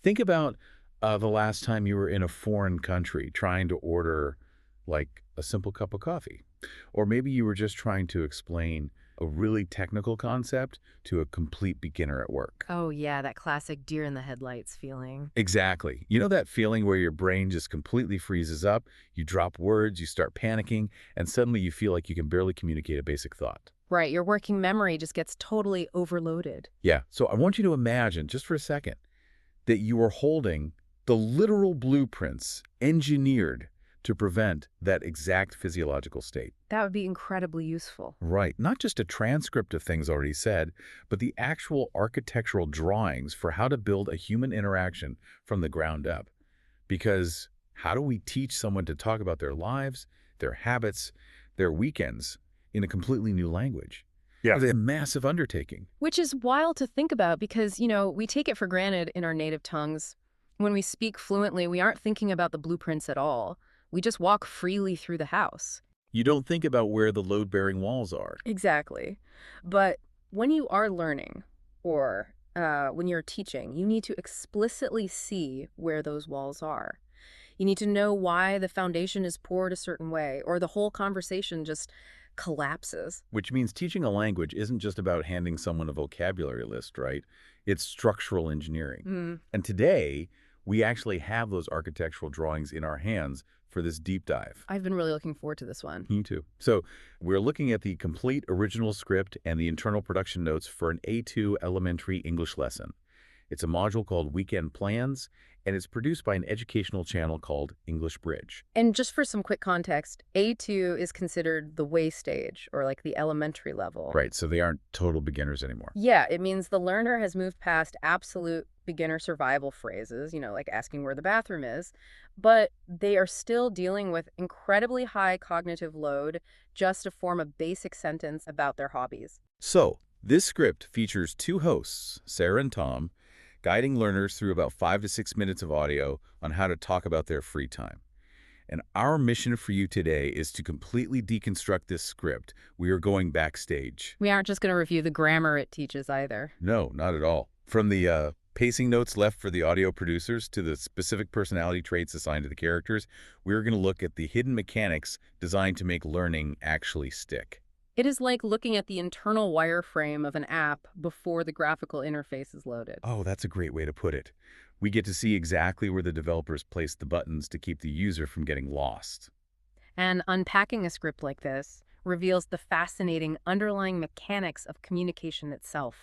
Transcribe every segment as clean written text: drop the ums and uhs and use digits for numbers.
Think about the last time you were in a foreign country trying to order like a simple cup of coffee. Or maybe you were just trying to explain a really technical concept to a complete beginner at work. Oh, yeah, that classic deer in the headlights feeling. Exactly. You know that feeling where your brain just completely freezes up, you drop words, you start panicking, and suddenly you feel like you can barely communicate a basic thought. Right, your working memory just gets totally overloaded. Yeah, so I want you to imagine, just for a second, that you are holding the literal blueprints engineered to prevent that exact physiological state. That would be incredibly useful. Right. Not just a transcript of things already said, but the actual architectural drawings for how to build a human interaction from the ground up. Because how do we teach someone to talk about their lives, their habits, their weekends in a completely new language? Yeah. It's a massive undertaking. Which is wild to think about because, we take it for granted in our native tongues. When we speak fluently, we aren't thinking about the blueprints at all. We just walk freely through the house. You don't think about where the load-bearing walls are. Exactly. But when you are learning or when you're teaching, you need to explicitly see where those walls are. You need to know why the foundation is poured a certain way or the whole conversation just collapses. Which means teaching a language isn't just about handing someone a vocabulary list, right? It's structural engineering. Mm. And today, we actually have those architectural drawings in our hands for this deep dive. I've been really looking forward to this one. Me too. So we're looking at the complete original script and the internal production notes for an A2 elementary English lesson. It's a module called Weekend Plans, and it's produced by an educational channel called English Bridge. And just for some quick context, A2 is considered the way stage or like the elementary level. Right, so they aren't total beginners anymore. Yeah, it means the learner has moved past absolute beginner survival phrases, like asking where the bathroom is, but they are still dealing with incredibly high cognitive load just to form a basic sentence about their hobbies. So this script features two hosts, Sara and Tom, guiding learners through about 5 to 6 minutes of audio on how to talk about their free time. And our mission for you today is to completely deconstruct this script. We are going backstage. We aren't just going to review the grammar it teaches either. No, not at all. From the pacing notes left for the audio producers to the specific personality traits assigned to the characters, we're going to look at the hidden mechanics designed to make learning actually stick. It is like looking at the internal wireframe of an app before the graphical interface is loaded. Oh, that's a great way to put it. We get to see exactly where the developers placed the buttons to keep the user from getting lost. And unpacking a script like this reveals the fascinating underlying mechanics of communication itself.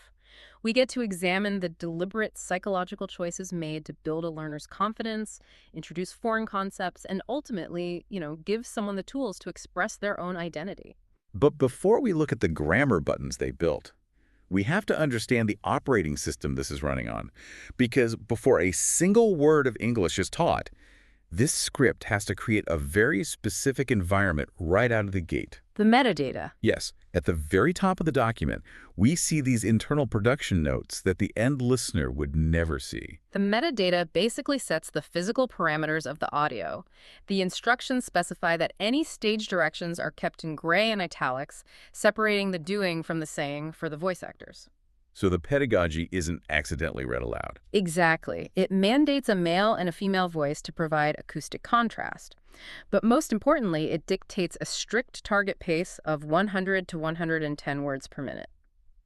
We get to examine the deliberate psychological choices made to build a learner's confidence, introduce foreign concepts, and ultimately, give someone the tools to express their own identity. But before we look at the grammar buttons they built, we have to understand the operating system this is running on. Because before a single word of English is taught, this script has to create a very specific environment right out of the gate. The metadata. Yes, at the very top of the document, we see these internal production notes that the end listener would never see. The metadata basically sets the physical parameters of the audio. The instructions specify that any stage directions are kept in gray and italics, separating the doing from the saying for the voice actors. So the pedagogy isn't accidentally read aloud. Exactly. It mandates a male and a female voice to provide acoustic contrast. But most importantly, it dictates a strict target pace of 100 to 110 words per minute.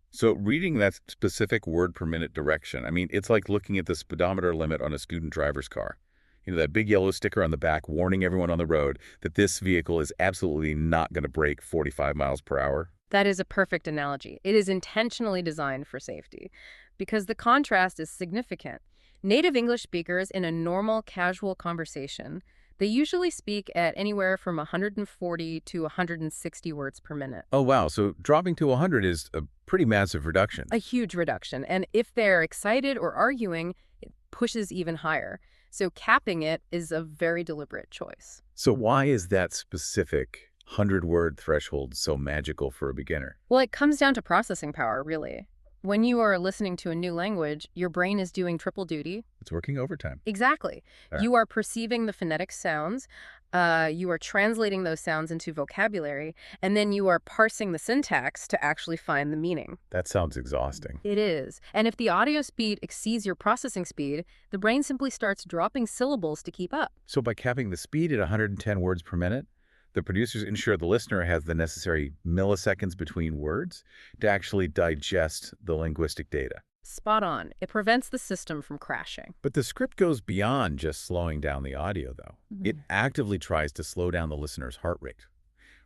So reading that specific word per minute direction, it's like looking at the speedometer limit on a student driver's car. That big yellow sticker on the back warning everyone on the road that this vehicle is absolutely not going to brake 45 miles per hour. That is a perfect analogy. It is intentionally designed for safety because the contrast is significant. Native English speakers in a normal, casual conversation, they usually speak at anywhere from 140 to 160 words per minute. Oh, wow. So dropping to 100 is a pretty massive reduction. A huge reduction. And if they're excited or arguing, it pushes even higher. So capping it is a very deliberate choice. So why is that specific 100-word threshold so magical for a beginner? Well, it comes down to processing power, really. When you are listening to a new language, your brain is doing triple duty. It's working overtime. Exactly. All right. You are perceiving the phonetic sounds, you are translating those sounds into vocabulary, and then you are parsing the syntax to actually find the meaning. That sounds exhausting. It is. And if the audio speed exceeds your processing speed, the brain simply starts dropping syllables to keep up. So by capping the speed at 110 words per minute, the producers ensure the listener has the necessary milliseconds between words to actually digest the linguistic data. Spot on. It prevents the system from crashing. But the script goes beyond just slowing down the audio, though. It actively tries to slow down the listener's heart rate.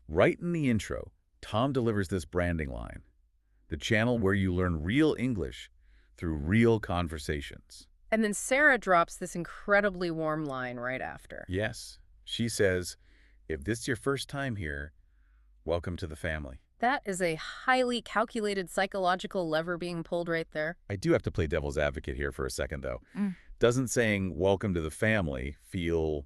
Right in the intro, Tom delivers this branding line: the channel where you learn real English through real conversations. And then Sarah drops this incredibly warm line right after. Yes, she says, if this is your first time here, welcome to the family. That is a highly calculated psychological lever being pulled right there. I do have to play devil's advocate here for a second, though. Mm. Doesn't saying welcome to the family feel,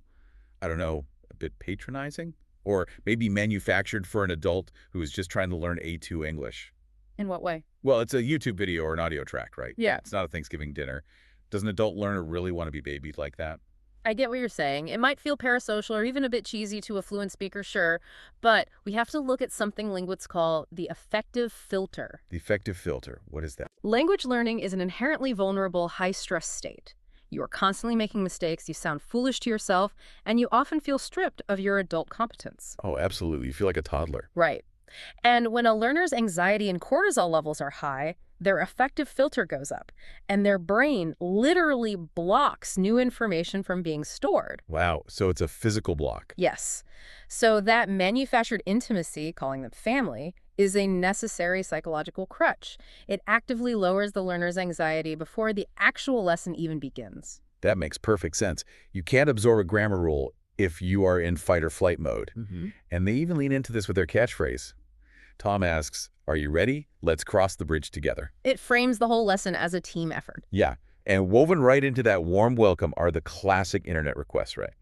I don't know, a bit patronizing? Or maybe manufactured for an adult who is just trying to learn A2 English? In what way? Well, it's a YouTube video or an audio track, right? Yeah. It's not a Thanksgiving dinner. Does an adult learner really want to be babied like that? I get what you're saying. It might feel parasocial or even a bit cheesy to a fluent speaker, sure, but we have to look at something linguists call the affective filter. The affective filter, what is that? Language learning is an inherently vulnerable, high-stress state. You are constantly making mistakes, you sound foolish to yourself, and you often feel stripped of your adult competence. Oh, absolutely. You feel like a toddler. Right. And when a learner's anxiety and cortisol levels are high, their affective filter goes up, and their brain literally blocks new information from being stored. Wow, so it's a physical block. Yes. So that manufactured intimacy, calling them family, is a necessary psychological crutch. It actively lowers the learner's anxiety before the actual lesson even begins. That makes perfect sense. You can't absorb a grammar rule if you are in fight or flight mode. And they even lean into this with their catchphrase. Tom asks, are you ready? Let's cross the bridge together. It frames the whole lesson as a team effort. Yeah, and woven right into that warm welcome are the classic internet requests, right?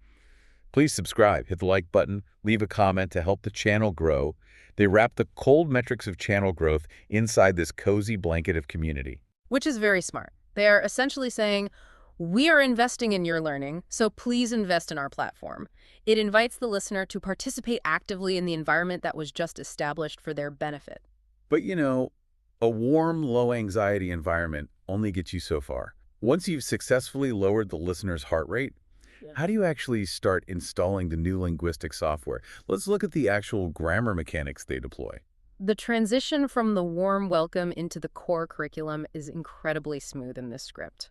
Please subscribe, hit the like button, leave a comment to help the channel grow. They wrap the cold metrics of channel growth inside this cozy blanket of community. Which is very smart. They are essentially saying, we are investing in your learning, so please invest in our platform. It invites the listener to participate actively in the environment that was just established for their benefit. But you know, a warm, low-anxiety environment only gets you so far. Once you've successfully lowered the listener's heart rate, how do you actually start installing the new linguistic software? Let's look at the actual grammar mechanics they deploy. The transition from the warm welcome into the core curriculum is incredibly smooth in this script.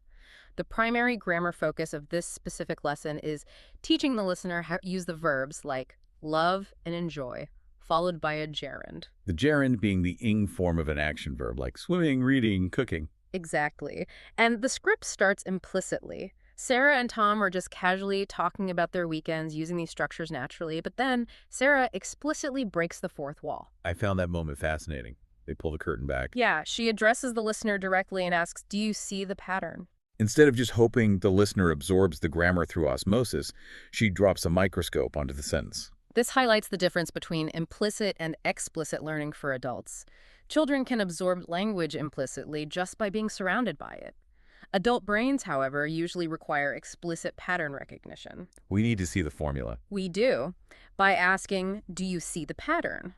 The primary grammar focus of this specific lesson is teaching the listener how to use the verbs like love and enjoy, followed by a gerund. The gerund being the ing form of an action verb, like swimming, reading, cooking. Exactly. And the script starts implicitly. Sarah and Tom are just casually talking about their weekends using these structures naturally, but then Sarah explicitly breaks the fourth wall. I found that moment fascinating. They pull the curtain back. Yeah, she addresses the listener directly and asks, do you see the pattern? Instead of just hoping the listener absorbs the grammar through osmosis, she drops a microscope onto the sentence. This highlights the difference between implicit and explicit learning for adults. Children can absorb language implicitly just by being surrounded by it. Adult brains, however, usually require explicit pattern recognition. We need to see the formula. We do, by asking, do you see the pattern?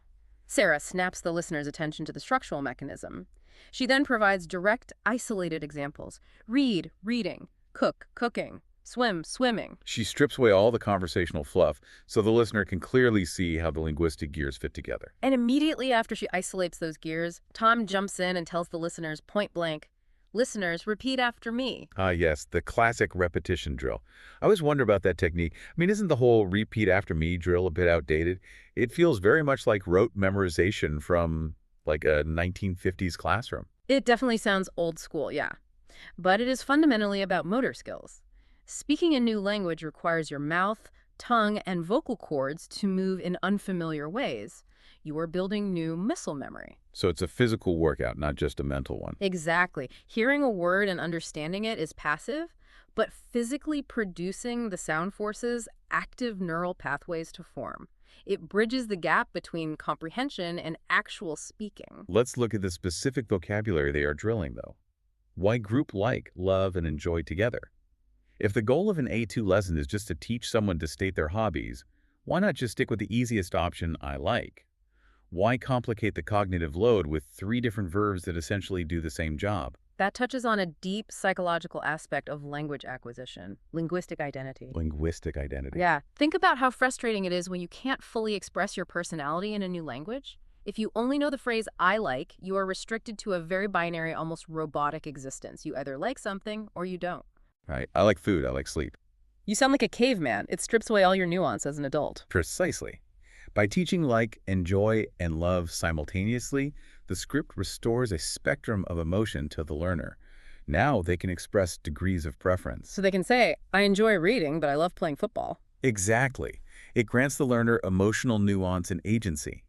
Sarah snaps the listener's attention to the structural mechanism. She then provides direct, isolated examples. Read, reading, cook, cooking, swim, swimming. She strips away all the conversational fluff so the listener can clearly see how the linguistic gears fit together. And immediately after she isolates those gears, Tom jumps in and tells the listeners point blank, listeners, repeat after me. Ah, yes, the classic repetition drill. I always wonder about that technique. I mean, isn't the whole repeat after me drill a bit outdated? It feels very much like rote memorization from like a 1950s classroom. It definitely sounds old school, yeah. But it is fundamentally about motor skills. Speaking a new language requires your mouth, tongue, and vocal cords to move in unfamiliar ways. You are building new muscle memory. So it's a physical workout, not just a mental one. Exactly. Hearing a word and understanding it is passive, but physically producing the sound forces active neural pathways to form. It bridges the gap between comprehension and actual speaking. Let's look at the specific vocabulary they are drilling, though. Why group like, love, and enjoy together? If the goal of an A2 lesson is just to teach someone to state their hobbies, why not just stick with the easiest option, I like? Why complicate the cognitive load with 3 different verbs that essentially do the same job? That touches on a deep psychological aspect of language acquisition, linguistic identity. Linguistic identity. Yeah. Think about how frustrating it is when you can't fully express your personality in a new language. If you only know the phrase I like, you are restricted to a very binary, almost robotic existence. You either like something or you don't. Right. I like food. I like sleep. You sound like a caveman. It strips away all your nuance as an adult. Precisely. By teaching like, enjoy, and love simultaneously, the script restores a spectrum of emotion to the learner. Now they can express degrees of preference. So they can say, I enjoy reading, but I love playing football. Exactly. It grants the learner emotional nuance and agency.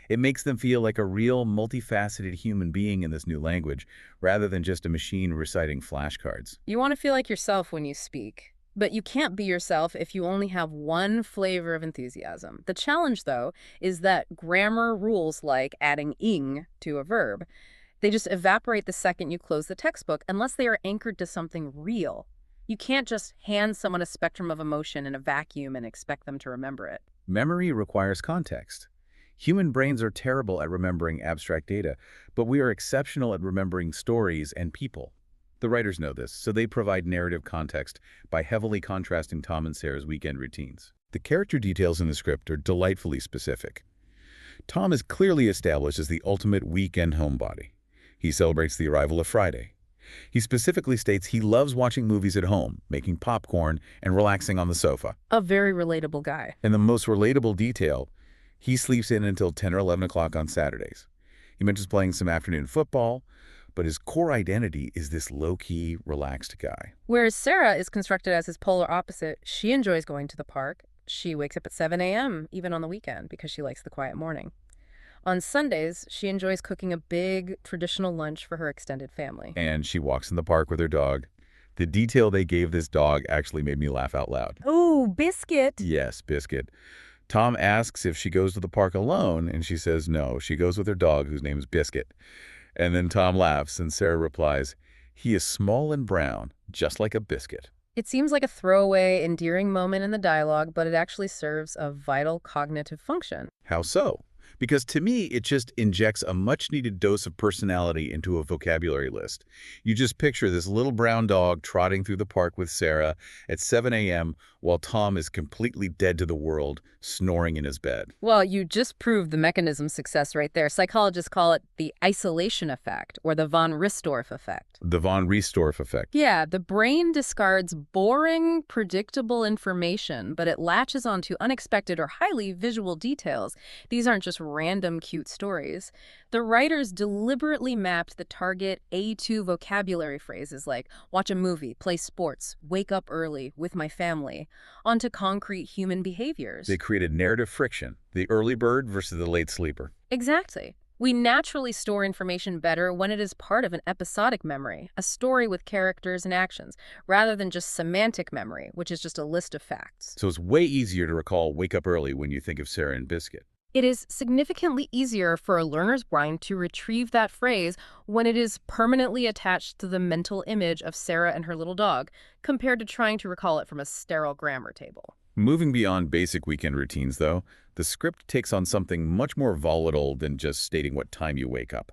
It makes them feel like a real, multifaceted human being in this new language, rather than just a machine reciting flashcards. You want to feel like yourself when you speak. But you can't be yourself if you only have one flavor of enthusiasm. The challenge, though, is that grammar rules like adding ing to a verb, they just evaporate the second you close the textbook unless they are anchored to something real. You can't just hand someone a spectrum of emotion in a vacuum and expect them to remember it. Memory requires context. Human brains are terrible at remembering abstract data, but we are exceptional at remembering stories and people. The writers know this, so they provide narrative context by heavily contrasting Tom and Sarah's weekend routines. The character details in the script are delightfully specific. Tom is clearly established as the ultimate weekend homebody. He celebrates the arrival of Friday. He specifically states he loves watching movies at home, making popcorn, and relaxing on the sofa. A very relatable guy. And the most relatable detail, he sleeps in until 10 or 11 o'clock on Saturdays. He mentions playing some afternoon football, but his core identity is this low-key, relaxed guy. Whereas Sarah is constructed as his polar opposite. She enjoys going to the park. She wakes up at 7 a.m., even on the weekend, because she likes the quiet morning. On Sundays, she enjoys cooking a big, traditional lunch for her extended family. And she walks in the park with her dog. The detail they gave this dog actually made me laugh out loud. Oh, Biscuit! Yes, Biscuit. Tom asks if she goes to the park alone, and she says no, she goes with her dog, whose name is Biscuit. And then Tom laughs, and Sarah replies, he is small and brown, just like a biscuit. It seems like a throwaway, endearing moment in the dialogue, but it actually serves a vital cognitive function. How so? Because to me, it just injects a much-needed dose of personality into a vocabulary list. You just picture this little brown dog trotting through the park with Sarah at 7 a.m. while Tom is completely dead to the world, snoring in his bed. Well, you just proved the mechanism's success right there. Psychologists call it the isolation effect or the von Ristorff effect. The von Ristorff effect. Yeah, the brain discards boring, predictable information, but it latches onto unexpected or highly visual details. These aren't just random cute stories. The writers deliberately mapped the target A2 vocabulary phrases like watch a movie, play sports, wake up early, with my family, onto concrete human behaviors. They created narrative friction, the early bird versus the late sleeper. Exactly. We naturally store information better when it is part of an episodic memory, a story with characters and actions, rather than just semantic memory, which is just a list of facts. So it's way easier to recall wake up early when you think of Sarah and Biscuit. It is significantly easier for a learner's brain to retrieve that phrase when it is permanently attached to the mental image of Sarah and her little dog, compared to trying to recall it from a sterile grammar table. Moving beyond basic weekend routines, though, the script takes on something much more volatile than just stating what time you wake up.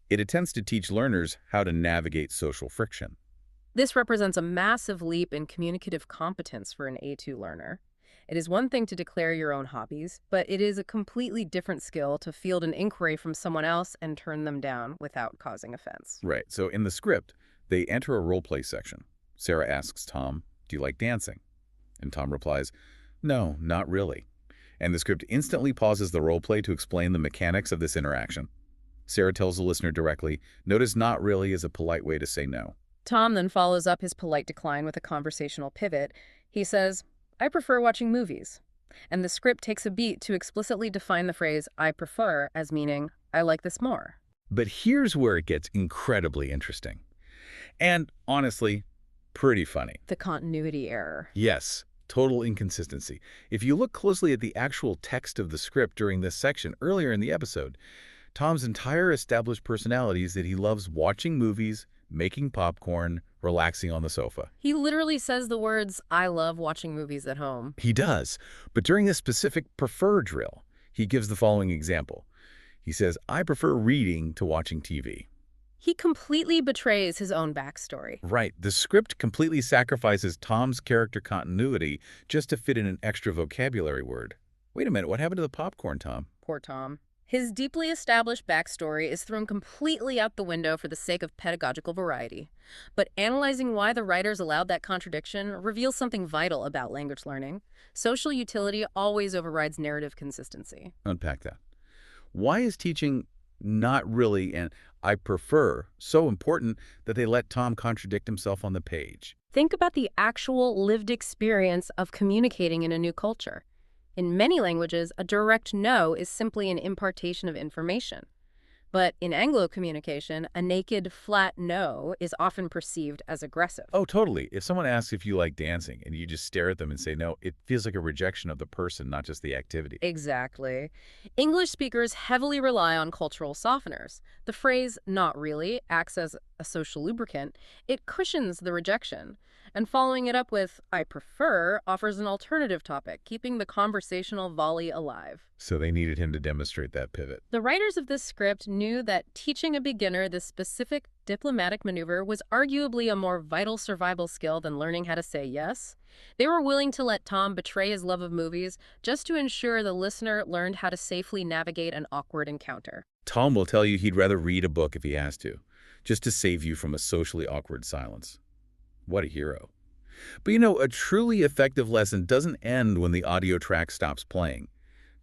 It attempts to teach learners how to navigate social friction. This represents a massive leap in communicative competence for an A2 learner. It is one thing to declare your own hobbies, but it is a completely different skill to field an inquiry from someone else and turn them down without causing offense. Right, so in the script, they enter a role-play section. Sarah asks Tom, do you like dancing? And Tom replies, no, not really. And the script instantly pauses the role-play to explain the mechanics of this interaction. Sarah tells the listener directly, notice not really is a polite way to say no. Tom then follows up his polite decline with a conversational pivot. He says, I prefer watching movies. And the script takes a beat to explicitly define the phrase I prefer as meaning I like this more. But here's where it gets incredibly interesting. And honestly, pretty funny. The continuity error. Yes. Total inconsistency. If you look closely at the actual text of the script during this section earlier in the episode, Tom's entire established personality is that he loves watching movies, making popcorn, relaxing on the sofa. He literally says the words, "I love watching movies at home." He does, but during this specific prefer drill, he gives the following example. He says, I prefer reading to watching TV. He completely betrays his own backstory. Right, the script completely sacrifices Tom's character continuity just to fit in an extra vocabulary word. Wait a minute, what happened to the popcorn, Tom? Poor Tom. His deeply established backstory is thrown completely out the window for the sake of pedagogical variety. But analyzing why the writers allowed that contradiction reveals something vital about language learning. Social utility always overrides narrative consistency. Unpack that. Why is teaching not really and I prefer so important that they let Tom contradict himself on the page? Think about the actual lived experience of communicating in a new culture. In many languages, a direct no is simply an impartation of information. But in Anglo communication, a naked, flat no is often perceived as aggressive. Oh, totally. If someone asks if you like dancing and you just stare at them and say no, it feels like a rejection of the person, not just the activity. Exactly. English speakers heavily rely on cultural softeners. The phrase "not really" acts as a social lubricant. It cushions the rejection. And following it up with "I prefer" offers an alternative topic, keeping the conversational volley alive. So they needed him to demonstrate that pivot. The writers of this script knew that teaching a beginner this specific diplomatic maneuver was arguably a more vital survival skill than learning how to say yes. They were willing to let Tom betray his love of movies just to ensure the listener learned how to safely navigate an awkward encounter. Tom will tell you he'd rather read a book if he has to, just to save you from a socially awkward silence. What a hero. But you know, a truly effective lesson doesn't end when the audio track stops playing.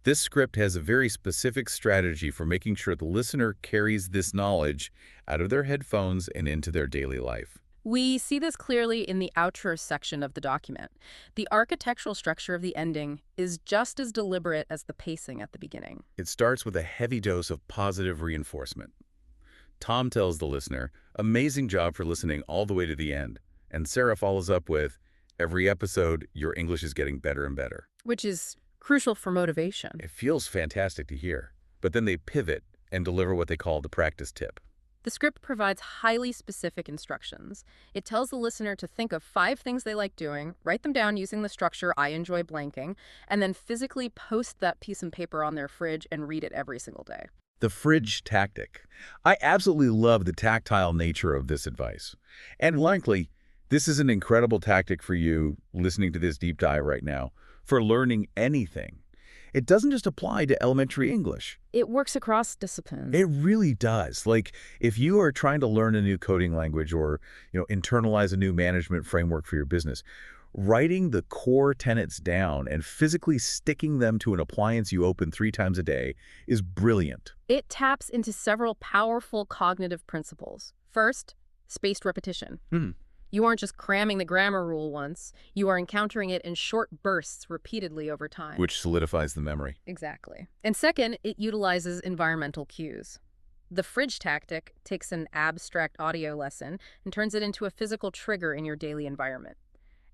This script has a very specific strategy for making sure the listener carries this knowledge out of their headphones and into their daily life. We see this clearly in the outro section of the document. The architectural structure of the ending is just as deliberate as the pacing at the beginning. It starts with a heavy dose of positive reinforcement. Tom tells the listener, amazing job for listening all the way to the end. And Sarah follows up with, every episode, your English is getting better and better. Which is crucial for motivation. It feels fantastic to hear. But then they pivot and deliver what they call the practice tip. The script provides highly specific instructions. It tells the listener to think of 5 things they like doing, write them down using the structure "I enjoy blanking," and then physically post that piece of paper on their fridge and read it every single day. The fridge tactic. I absolutely love the tactile nature of this advice. And likely, this is an incredible tactic for you listening to this deep dive right now for learning anything. It doesn't just apply to elementary English. It works across disciplines. It really does. Like if you are trying to learn a new coding language or, internalize a new management framework for your business, writing the core tenets down and physically sticking them to an appliance you open 3 times a day is brilliant. It taps into several powerful cognitive principles. First, spaced repetition. You aren't just cramming the grammar rule once, you are encountering it in short bursts repeatedly over time. Which solidifies the memory. Exactly. And second, it utilizes environmental cues. The fridge tactic takes an abstract audio lesson and turns it into a physical trigger in your daily environment.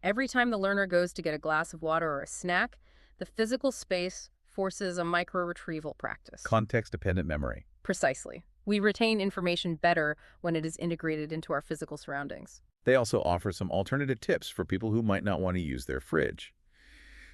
Every time the learner goes to get a glass of water or a snack, the physical space forces a micro-retrieval practice. Context-dependent memory. Precisely. We retain information better when it is integrated into our physical surroundings. They also offer some alternative tips for people who might not want to use their fridge.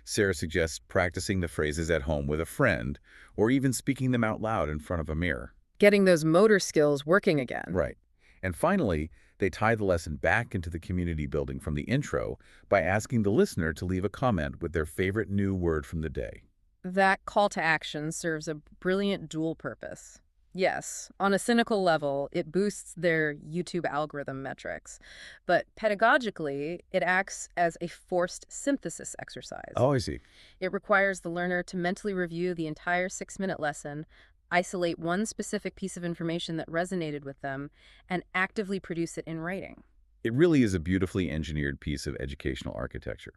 Sarah suggests practicing the phrases at home with a friend, or even speaking them out loud in front of a mirror. Getting those motor skills working again. Right. And finally, they tie the lesson back into the community building from the intro by asking the listener to leave a comment with their favorite new word from the day. That call to action serves a brilliant dual purpose. Yes, on a cynical level, it boosts their YouTube algorithm metrics. But pedagogically, it acts as a forced synthesis exercise. Oh, I see. It requires the learner to mentally review the entire 6-minute lesson, isolate one specific piece of information that resonated with them, and actively produce it in writing. It really is a beautifully engineered piece of educational architecture.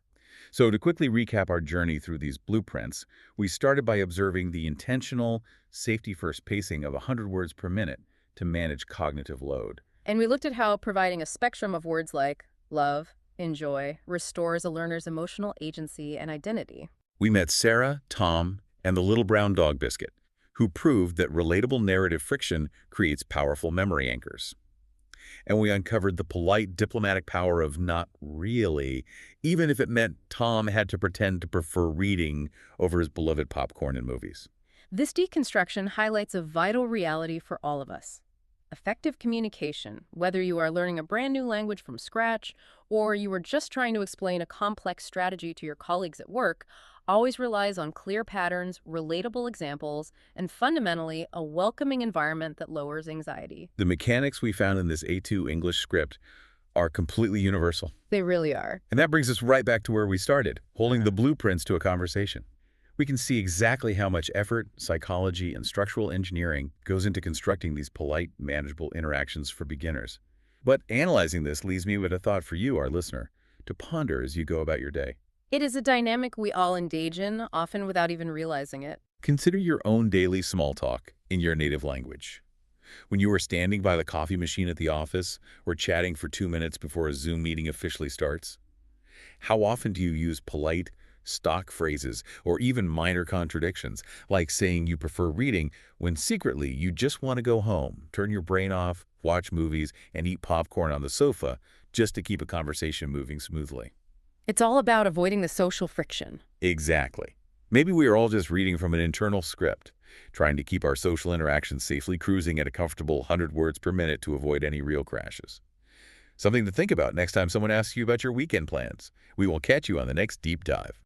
So to quickly recap our journey through these blueprints, we started by observing the intentional, safety-first pacing of 100 words per minute to manage cognitive load. And we looked at how providing a spectrum of words like love, enjoy, restores a learner's emotional agency and identity. We met Sarah, Tom, and the little brown dog Biscuit, who proved that relatable narrative friction creates powerful memory anchors. And we uncovered the polite diplomatic power of not really, even if it meant Tom had to pretend to prefer reading over his beloved popcorn and movies. This deconstruction highlights a vital reality for all of us. Effective communication, whether you are learning a brand new language from scratch or you are just trying to explain a complex strategy to your colleagues at work, always relies on clear patterns, relatable examples, and fundamentally a welcoming environment that lowers anxiety. The mechanics we found in this A2 English script are completely universal. They really are. And that brings us right back to where we started, holding the blueprints to a conversation. We can see exactly how much effort, psychology, and structural engineering goes into constructing these polite, manageable interactions for beginners. But analyzing this leaves me with a thought for you, our listener, to ponder as you go about your day. It is a dynamic we all engage in, often without even realizing it. Consider your own daily small talk in your native language. When you are standing by the coffee machine at the office or chatting for 2 minutes before a Zoom meeting officially starts, how often do you use polite, stock phrases or even minor contradictions, like saying you prefer reading when secretly you just want to go home, turn your brain off, watch movies, and eat popcorn on the sofa just to keep a conversation moving smoothly? It's all about avoiding the social friction. Exactly. Maybe we are all just reading from an internal script, trying to keep our social interactions safely cruising at a comfortable 100 words per minute to avoid any real crashes. Something to think about next time someone asks you about your weekend plans. We will catch you on the next deep dive.